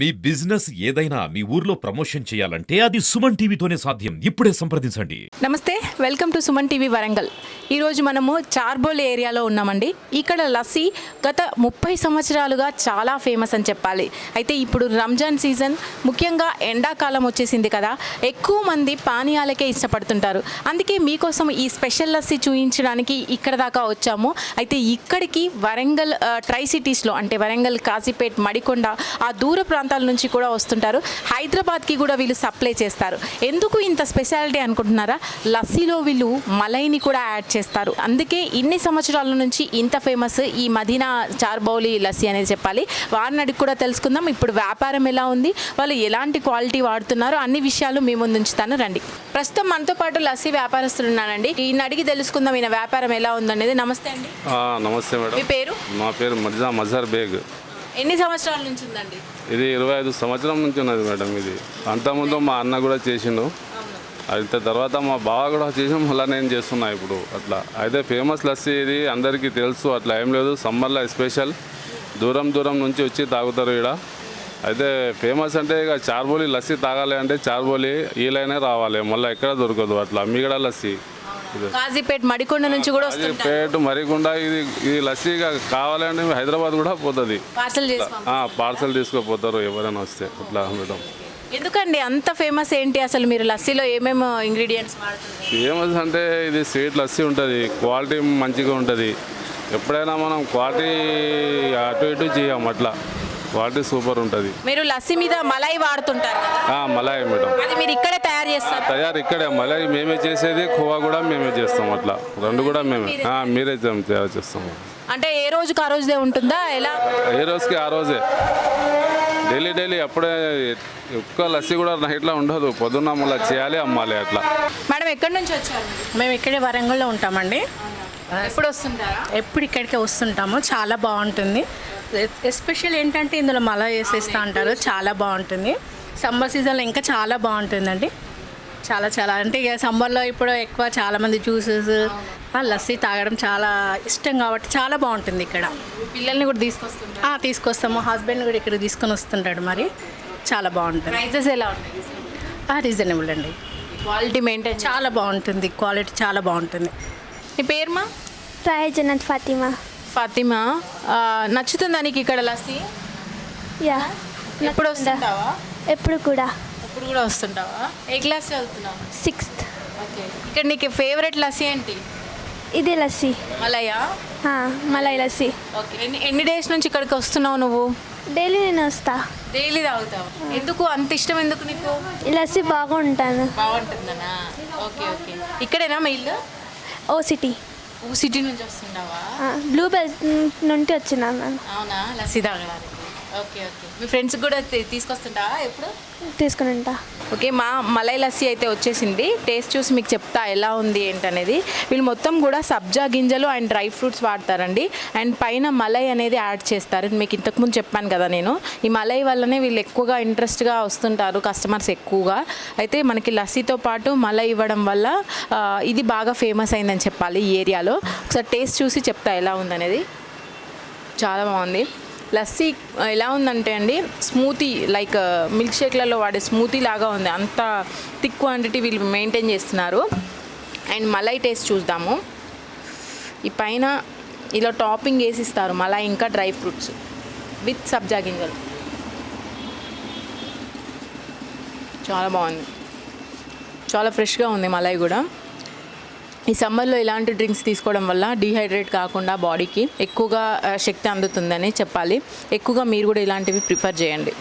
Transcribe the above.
మీ business ఏదైనా మీ ఊర్లో promotion చేయాలంటే అది సుమన్ టీవీతోనే సాధ్యం. ఇప్పుడే సంప్రదించండి. నమస్తే, welcome to Suman TV Warangal. ఈరోజు మనము చార్బోల్ ఏరియాలో ఉన్నామండి. ఇక్కడ లస్సీ గత 30 సంవత్సరాలుగా చాలా ఫేమస్ అని చెప్పాలి. అయితే ఇప్పుడు రంజాన్ సీజన్, ముఖ్యంగా ఎండాకాలం వచ్చేసింది కదా, ఎక్కువ మంది పానీయాలకే ఇష్టపడుతుంటారు. అందుకే మీకోసం ఈ స్పెషల్ లస్సీ చూపించడానికి ఇక్కడ దాకా వచ్చాము. అయితే ఇక్కడికి వరంగల్ ట్రై సిటీస్లో అంటే వరంగల్, కాజీపేట్, మడికొండ ఆ దూర ప్రాంతాల నుంచి కూడా వస్తుంటారు. హైదరాబాద్కి కూడా వీళ్ళు సప్లై చేస్తారు. ఎందుకు ఇంత స్పెషాలిటీ అనుకుంటున్నారా? లస్సీలో వీళ్ళు మలైని కూడా యాడ్ చేస్తారు. అందుకే ఇన్ని సంవత్సరాల నుంచి ఇంత ఫేమస్ ఈ మదీనా చార్బౌలి లస్సీ అనేది చెప్పాలి. వారిని అడిగి కూడా తెలుసుకుందాం ఇప్పుడు వ్యాపారం ఎలా ఉంది, వాళ్ళు ఎలాంటి క్వాలిటీ వాడుతున్నారో అన్ని విషయాలు మీ ముందు ఉంచుతాను, రండి. ప్రస్తుతం మనతో పాటు లస్సీ వ్యాపారస్తులు ఉన్నానండి. ఈయన అడిగి తెలుసుకుందాం ఈయన వ్యాపారం ఎలా ఉందనేది. నమస్తే అండి. నమస్తే మేడం. మీ పేరు? మా పేరు మిర్జా మజహర్ బేగ్. ఎన్ని సంవత్సరాల నుంచి ఉందండి? ఇది 25 సంవత్సరం నుంచి ఉన్నది మేడం. ఇది అంతకుముందు మా అన్న కూడా చేసిండు, అయితే తర్వాత మా బావ కూడా చేసి మళ్ళీ నేను చేస్తున్నా ఇప్పుడు. అట్లా అయితే ఫేమస్ లస్సీ ఇది అందరికీ తెలుసు, అట్లా ఏం లేదు. సమ్మర్లో స్పెషల్ దూరం దూరం నుంచి వచ్చి తాగుతారు ఇక్కడ. అయితే ఫేమస్ అంటే ఇక చార్బోలి లస్సీ తాగాలి అంటే చార్బోలి ఈలైనే రావాలి, మళ్ళీ ఎక్కడ దొరకదు. అట్లా మీగడ లస్సీ కాజీపేట్, మడికొండ నుంచి కూడా వస్తుంది. కాజీపేట్, మరికొండ ఇది లస్సీగా కావాలంటే హైదరాబాద్ కూడా పోతుంది, పార్సల్ తీసుకుపోతారు ఎవరైనా వస్తే. అట్లా మేడం. ఎందుకండి అంత ఫేమస్ ఏంటి అసలు? మీరు లస్సీలో ఏమేమి ఇంగ్రీడియంట్స్ వాడుతున్నారు? ఫేమస్ అంటే ఇది స్వీట్ లస్సీ ఉంటుంది, క్వాలిటీ మంచిగా ఉంటుంది. ఎప్పుడైనా మనం క్వాలిటీ అటు ఇటు చేయం, అట్లా క్వాలిటీ సూపర్ ఉంటుంది. మీరు లస్సీ మీద మలై వాడుతుంటారు కదా? మలాయి మేడం. అది మీరు ఇక్కడే తయారు చేస్తారు? తయారు ఇక్కడే, మలాయి మేమే చేసేది, ఖోవా కూడా మేమే చేస్తాం. అట్లా రెండు కూడా మేమే మీరే తయారు చేస్తాము. అంటే ఏ రోజుకి ఆ రోజే ఉంటుందా, ఎలా? ఏ రోజుకి ఆ రోజే, డైలీ అప్పుడే. ఒక్క లస్సీ కూడా నైట్లో ఉండదు, పొద్దున్న మళ్ళీ చేయాలి, అమ్మాలి. అట్లా. మేడం ఎక్కడి నుంచి వచ్చారు? మేము ఇక్కడే వరంగల్లో ఉంటామండి. ఎప్పుడు వస్తుంటారా? ఎప్పుడు ఇక్కడికే వస్తుంటాము. చాలా బాగుంటుంది. ఎస్పెషల్ ఏంటంటే ఇందులో మలా వేసేస్తూ అంటారు, చాలా బాగుంటుంది. సమ్మర్ సీజన్లో ఇంకా చాలా బాగుంటుందండి. చాలా అంటే ఇక సమ్మర్లో ఇప్పుడు ఎక్కువ చాలామంది జ్యూసెస్, లస్సీ తాగడం చాలా ఇష్టం కాబట్టి చాలా బాగుంటుంది ఇక్కడ. పిల్లల్ని కూడా తీసుకొస్తాము. హస్బెండ్ కూడా ఇక్కడ తీసుకొని వస్తుంటాడు. మరి చాలా బాగుంటుంది. ప్రైసెస్ ఎలా ఉంటాయి? రీజనబుల్ అండి. క్వాలిటీ మెయింటైన్ చాలా బాగుంటుంది, క్వాలిటీ చాలా బాగుంటుంది. మీ పేరుమా? రాయ్ జన్నత్ ఫాతిమా. నచ్చుతుందా నీకు ఇక్కడ లస్సీ? యా. ఎప్పుడు వస్తుంటావా? ఎప్పుడు కూడా వస్తుంటావా? ఏ క్లాస్ చదువుతున్నావు? 6th. ఓకే. ఇక్కడ నీకు ఫేవరెట్ లస్సీ ఏంటి? ఇదే లస్సీ. మలయా? మలై లస్సీ. ఓకే. ఎన్ని డేస్ నుంచి ఇక్కడికి వస్తున్నావు నువ్వు? డైలీ నేను వస్తా. డైలీ తాగుతావు? ఎందుకు అంత ఇష్టం, ఎందుకు నీకు? ఈ లస్సీ బాగుంటాను. బాగుంటుందనా? ఓకే. ఇక్కడేనా మీ ఇల్లు? ఓ సిటీ నుంచి వస్తుంటావా? బ్లూ బెల్ నుండి వచ్చినాను. అవునా? లస్సీ తాగడానికి. ఓకే. మీ ఫ్రెండ్స్ కూడా తీసుకొస్తుంటావా ఎప్పుడు? తీసుకుని ఉంటా. ఓకే. మా మలై లస్సీ అయితే వచ్చేసింది. టేస్ట్ చూసి మీకు చెప్తా ఎలా ఉంది ఏంటనేది. వీళ్ళు మొత్తం కూడా సబ్జా గింజలు అండ్ డ్రై ఫ్రూట్స్ వాడతారండి. అండ్ పైన మలై అనేది యాడ్ చేస్తారు. మీకు ఇంతకుముందు చెప్పాను కదా నేను. ఈ మలై వల్లనే వీళ్ళు ఎక్కువగా ఇంట్రెస్ట్గా వస్తుంటారు కస్టమర్స్ ఎక్కువగా. అయితే మనకి లస్సీతో పాటు మలై ఇవ్వడం వల్ల ఇది బాగా ఫేమస్ అయిందని చెప్పాలి ఈ ఏరియాలో. ఒకసారి టేస్ట్ చూసి చెప్తా ఎలా ఉందనేది. చాలా బాగుంది. లస్సీ ఎలా ఉందంటే అండి, స్మూతీ, లైక్ మిల్క్ షేక్లలో వాడే స్మూతీ లాగా ఉంది. అంత థిక్ క్వాంటిటీ వీళ్ళు మెయింటైన్ చేస్తున్నారు. అండ్ మలై టేస్ట్ చూద్దాము. ఈ పైన ఇలా టాపింగ్ వేసిస్తారు మలై ఇంకా డ్రై ఫ్రూట్స్ విత్ సబ్జా గింజలు. చాలా బాగుంది, చాలా ఫ్రెష్గా ఉంది మలై కూడా. ఈ సమ్మర్లో ఇలాంటి డ్రింక్స్ తీసుకోవడం వల్ల డీహైడ్రేట్ కాకుండా బాడీకి ఎక్కువగా శక్తి అందుతుందని చెప్పాలి. ఎక్కువగా మీరు కూడా ఇలాంటివి ప్రిఫర్ చేయండి.